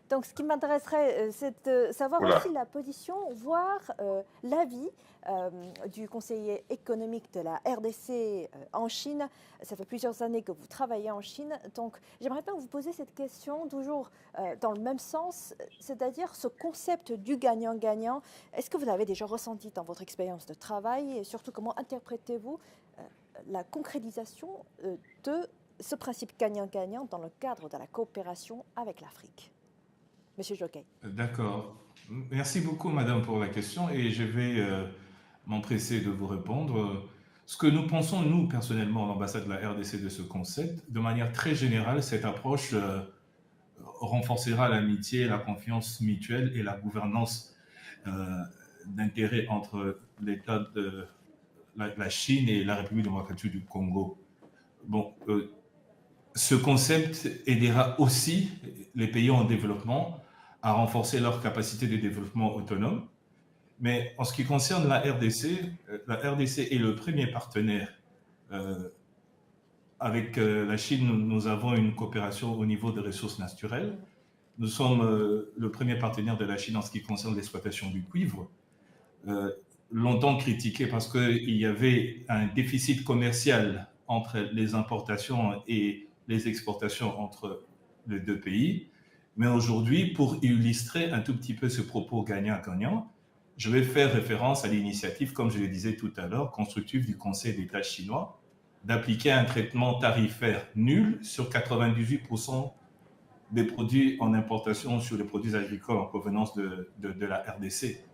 Donc, ce qui m'intéresserait, c'est de savoir Voilà. aussi la position, voire l'avis du conseiller économique de la RDC en Chine. Ça fait plusieurs années que vous travaillez en Chine. Donc, j'aimerais bien vous poser cette question toujours dans le même sens, c'est-à-dire ce concept du gagnant-gagnant. Est-ce que vous l'avez déjà ressenti dans votre expérience de travail et surtout comment interprétez-vous euh, la concrétisation de ce principe gagnant-gagnant dans le cadre de la coopération avec l'Afrique? Monsieur Jockey. D'accord. Merci beaucoup, madame, pour la question et je vais m'empresser de vous répondre. Ce que nous pensons, nous, personnellement, à l'ambassade de la RDC de ce concept, de manière très générale, cette approche renforcera l'amitié, la confiance mutuelle et la gouvernance euh, d'intérêt entre l'État de la Chine et la République démocratique du Congo. Bon, ce concept aidera aussi les pays en développement à renforcer leur capacité de développement autonome. Mais en ce qui concerne la RDC est le premier partenaire. Euh, avec la Chine, nous avons une coopération au niveau des ressources naturelles. Nous sommes le premier partenaire de la Chine en ce qui concerne l'exploitation du cuivre. Euh, Longtemps critiqué parce qu'il y avait un déficit commercial entre les importations et les exportations entre les deux pays. Mais aujourd'hui, pour illustrer un tout petit peu ce propos gagnant-gagnant, je vais faire référence à l'initiative, comme je le disais tout à l'heure, constructive du Conseil d'État chinois, d'appliquer un traitement tarifaire nul sur 98% des produits en importation sur les produits agricoles en provenance de la RDC.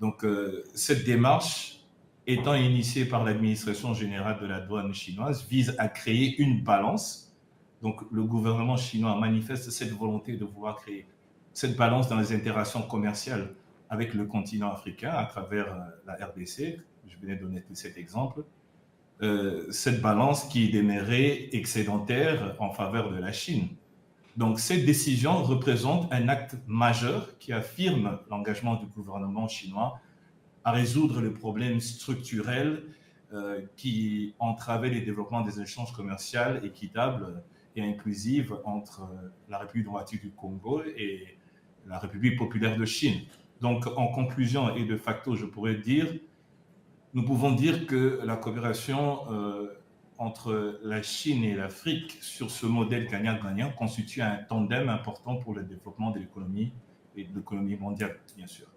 Donc, cette démarche, étant initiée par l'administration générale de la douane chinoise, vise à créer une balance. Donc, le gouvernement chinois manifeste cette volonté de vouloir créer cette balance dans les interactions commerciales avec le continent africain à travers la RDC. Je venais de donner cet exemple. Cette balance qui demeurait excédentaire en faveur de la Chine. Donc, cette décision représente un acte majeur qui affirme l'engagement du gouvernement chinois à résoudre les problèmes structurels qui entravaient le développement des échanges commerciaux équitables et inclusifs entre la République démocratique du Congo et la République populaire de Chine. Donc, en conclusion et de facto, je pourrais dire, nous pouvons dire que la coopération entre la Chine et l'Afrique sur ce modèle gagnant-gagnant constitue un tandem important pour le développement de l'économie et de l'économie mondiale, bien sûr.